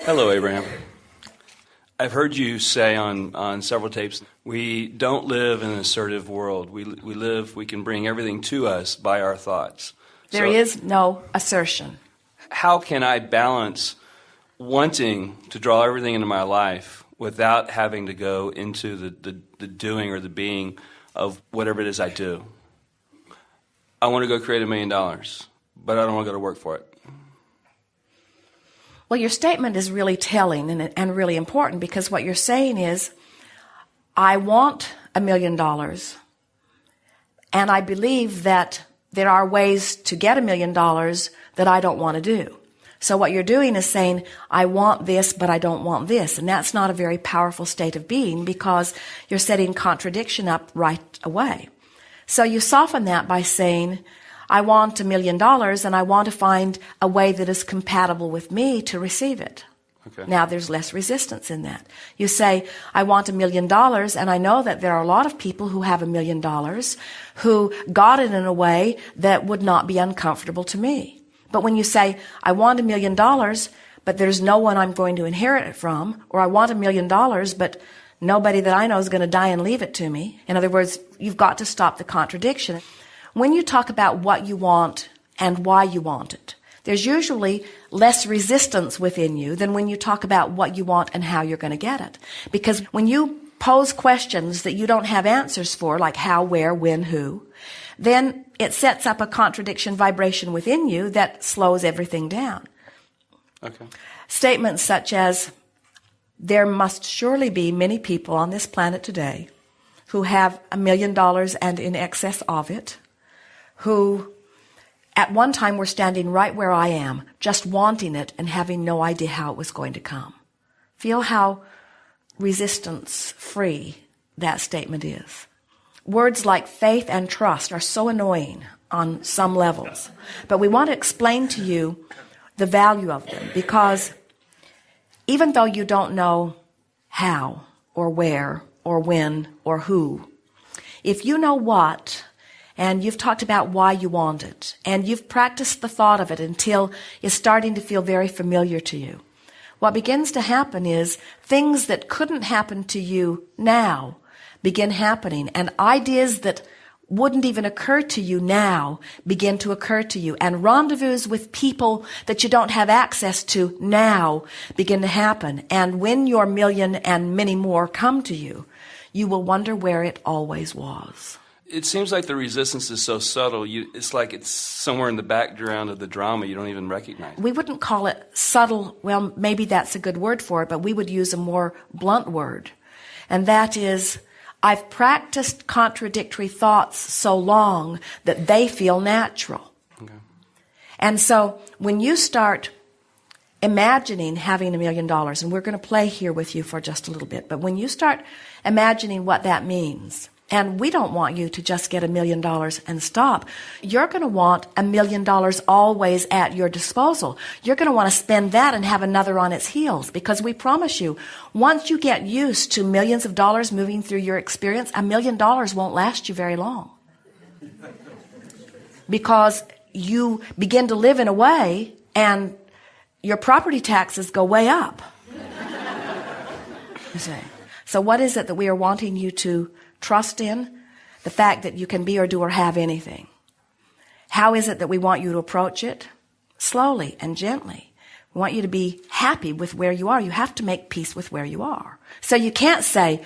Hello, Abraham. I've heard you say on several tapes, we don't live in an assertive world. We can bring everything to us by our thoughts. There is no assertion. How can I balance wanting to draw everything into my life without having to go into the doing or the being of whatever it is I do? I want to go create $1 million, but I don't want to go to work for it. Well, your statement is really telling and really important, because what you're saying is, I want $1 million, and I believe that there are ways to get $1 million that I don't want to do. So what you're doing is saying, I want this, but I don't want this. And that's not a very powerful state of being, because you're setting contradiction up right away. So you soften that by saying, I want $1 million, and I want to find a way that is compatible with me to receive it. Okay. Now there's less resistance in that. You say, I want $1 million, and I know that there are a lot of people who have $1 million who got it in a way that would not be uncomfortable to me. But when you say, I want $1 million, but there's no one I'm going to inherit it from, or I want $1 million, but nobody that I know is going to die and leave it to me. In other words, you've got to stop the contradiction. When you talk about what you want and why you want it, there's usually less resistance within you than when you talk about what you want and how you're going to get it. Because when you pose questions that you don't have answers for, like how, where, when, who, then it sets up a contradiction vibration within you that slows everything down. Okay. Statements such as, there must surely be many people on this planet today who have $1 million and in excess of it, who at one time were standing right where I am, just wanting it and having no idea how it was going to come. Feel how resistance-free that statement is. Words like faith and trust are so annoying on some levels, but we want to explain to you the value of them, because even though you don't know how or where or when or who, if you know what, and you've talked about why you want it, and you've practiced the thought of it until it's starting to feel very familiar to you, what begins to happen is things that couldn't happen to you now begin happening, and ideas that wouldn't even occur to you now begin to occur to you, and rendezvous with people that you don't have access to now begin to happen. And when your $1 million and many more come to you, you will wonder where it always was. It seems like the resistance is so subtle. It's like it's somewhere in the background of the drama you don't even recognize. We wouldn't call it subtle. Well, maybe that's a good word for it, but we would use a more blunt word. And that is, I've practiced contradictory thoughts so long that they feel natural. Okay. And so when you start imagining having $1 million, and we're going to play here with you for just a little bit, but when you start imagining what that means, and we don't want you to just get $1 million and stop. You're going to want $1 million always at your disposal. You're going to want to spend that and have another on its heels, because we promise you, once you get used to millions of dollars moving through your experience, $1 million won't last you very long. Because you begin to live in a way and your property taxes go way up. You see. So what is it that we are wanting you to trust in? The fact that you can be or do or have anything. How is it that we want you to approach it? Slowly and gently. We want you to be happy with where you are. You have to make peace with where you are. So you can't say,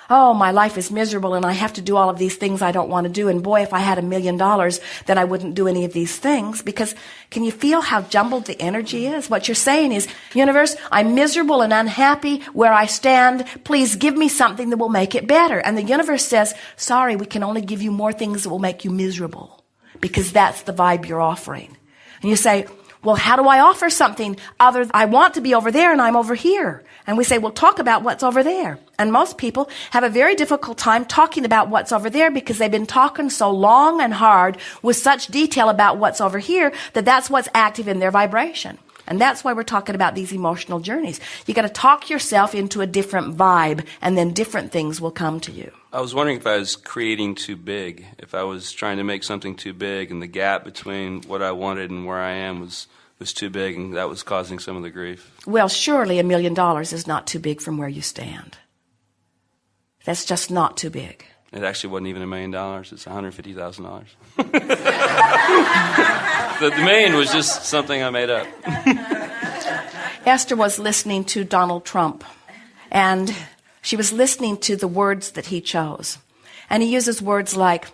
oh, my life is miserable and I have to do all of these things I don't want to do. And boy, if I had $1 million, then I wouldn't do any of these things. Because can you feel how jumbled the energy is? What you're saying is, universe, I'm miserable and unhappy where I stand. Please give me something that will make it better. And the universe says, sorry, we can only give you more things that will make you miserable, because that's the vibe you're offering. And you say, well, how do I offer something other? I want to be over there and I'm over here. And we say, well, talk about what's over there. And most people have a very difficult time talking about what's over there, because they've been talking so long and hard with such detail about what's over here that that's what's active in their vibration. And that's why we're talking about these emotional journeys. You got to talk yourself into a different vibe, and then different things will come to you. I was wondering if I was creating too big, if I was trying to make something too big, and the gap between what I wanted and where I am was was too big, and that was causing some of the grief. Well, surely $1 million is not too big from where you stand. That's just not too big. It actually wasn't even $1 million. It's $150,000. The million was just something I made up. Esther was listening to Donald Trump, and she was listening to the words that he chose. And he uses words like,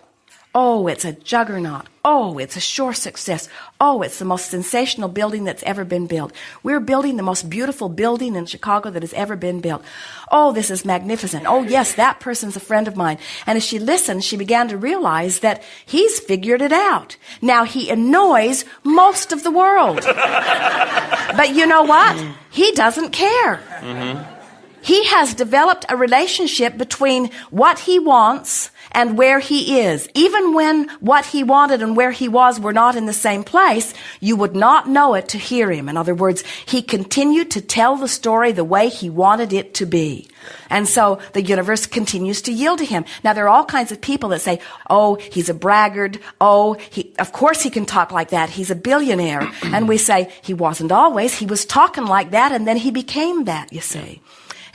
oh, it's a juggernaut. Oh, it's a sure success. Oh, it's the most sensational building that's ever been built. We're building the most beautiful building in Chicago that has ever been built. Oh, this is magnificent. Oh, yes, that person's a friend of mine. And as she listened, she began to realize that he's figured it out. Now, he annoys most of the world. But you know what? He doesn't care. Mm-hmm. He has developed a relationship between what he wants and where he is. Even when what he wanted and where he was were not in the same place, you would not know it to hear him. In other words, he continued to tell the story the way he wanted it to be. And so the universe continues to yield to him. Now, there are all kinds of people that say, oh, he's a braggart. Oh, of course he can talk like that. He's a billionaire. And we say, he wasn't always. He was talking like that, and then he became that, you see.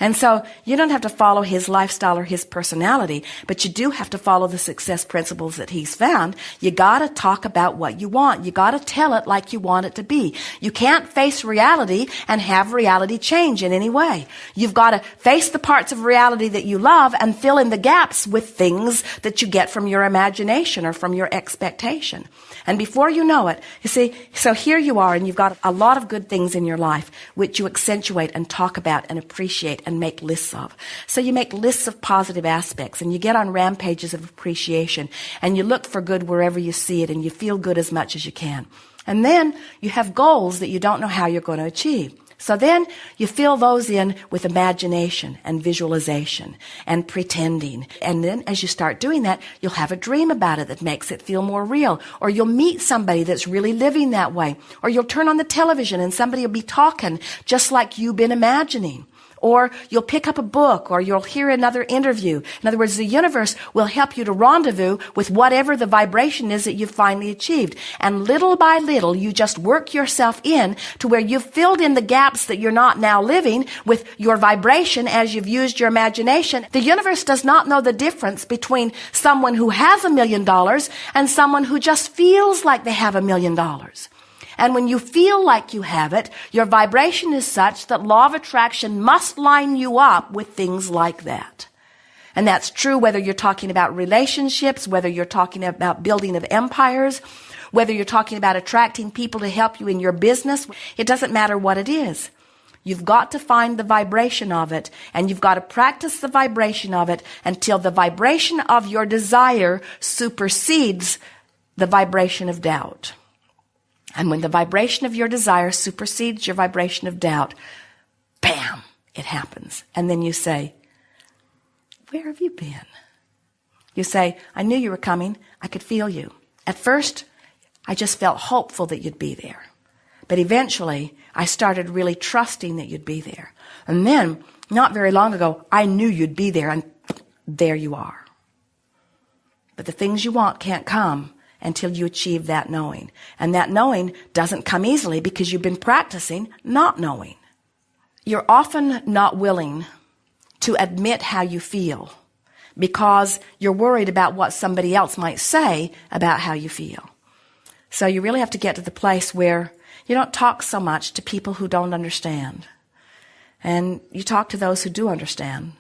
And so you don't have to follow his lifestyle or his personality, but you do have to follow the success principles that he's found. You gotta talk about what you want. You gotta tell it like you want it to be. You can't face reality and have reality change in any way. You've gotta face the parts of reality that you love and fill in the gaps with things that you get from your imagination or from your expectation. And before you know it, you see, so here you are, and you've got a lot of good things in your life which you accentuate and talk about and appreciate and make lists of. So you make lists of positive aspects, and you get on rampages of appreciation, and you look for good wherever you see it, and you feel good as much as you can. And then you have goals that you don't know how you're going to achieve. So then you fill those in with imagination and visualization and pretending. And then as you start doing that, you'll have a dream about it that makes it feel more real. Or you'll meet somebody that's really living that way. Or you'll turn on the television and somebody will be talking just like you've been imagining. Or you'll pick up a book, or you'll hear another interview. In other words, the universe will help you to rendezvous with whatever the vibration is that you've finally achieved. And little by little, you just work yourself in to where you've filled in the gaps that you're not now living with your vibration as you've used your imagination. The universe does not know the difference between someone who has $1 million and someone who just feels like they have $1 million. And when you feel like you have it, your vibration is such that law of attraction must line you up with things like that. And that's true whether you're talking about relationships, whether you're talking about building of empires, whether you're talking about attracting people to help you in your business. It doesn't matter what it is. You've got to find the vibration of it, and you've got to practice the vibration of it until the vibration of your desire supersedes the vibration of doubt. And when the vibration of your desire supersedes your vibration of doubt, bam, it happens. And then you say, where have you been? You say, I knew you were coming. I could feel you. At first, I just felt hopeful that you'd be there. But eventually, I started really trusting that you'd be there. And then, not very long ago, I knew you'd be there, and there you are. But the things you want can't come until you achieve that knowing. And that knowing doesn't come easily because you've been practicing not knowing. You're often not willing to admit how you feel because you're worried about what somebody else might say about how you feel. So you really have to get to the place where you don't talk so much to people who don't understand. And you talk to those who do understand.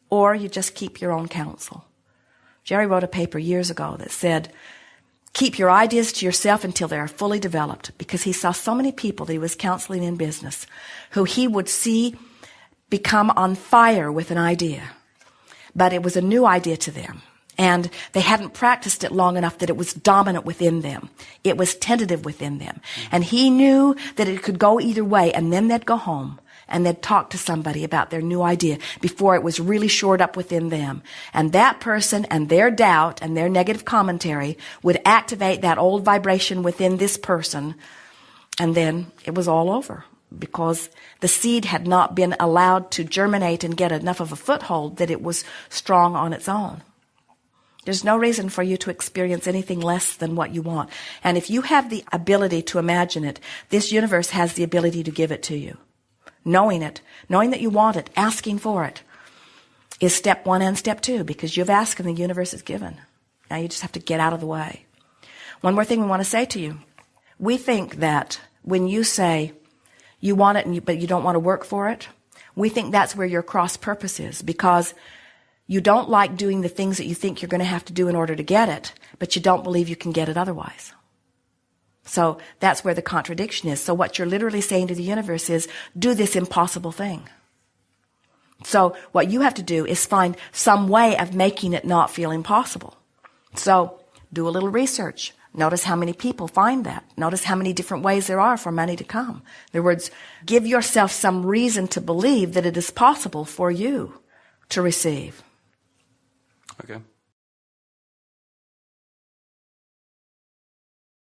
Or you just keep your own counsel. Jerry wrote a paper years ago that said, keep your ideas to yourself until they are fully developed, because he saw so many people that he was counseling in business who he would see become on fire with an idea. But it was a new idea to them, and they hadn't practiced it long enough that it was dominant within them. It was tentative within them. And he knew that it could go either way, and then they'd go home and they'd talk to somebody about their new idea before it was really shored up within them. And that person and their doubt and their negative commentary would activate that old vibration within this person, and then it was all over because the seed had not been allowed to germinate and get enough of a foothold that it was strong on its own. There's no reason for you to experience anything less than what you want. And if you have the ability to imagine it, this universe has the ability to give it to you. Knowing it, knowing that you want it, asking for it, is step 1 and step 2, because you've asked and the universe is given. Now you just have to get out of the way. One more thing we want to say to you. We think that when you say you want it but you don't want to work for it, we think that's where your cross purpose is, because you don't like doing the things that you think you're going to have to do in order to get it, but you don't believe you can get it otherwise. So that's where the contradiction is. So what you're literally saying to the universe is, do this impossible thing. So what you have to do is find some way of making it not feel impossible. So do a little research. Notice how many people find that. Notice how many different ways there are for money to come. In other words, give yourself some reason to believe that it is possible for you to receive. Okay.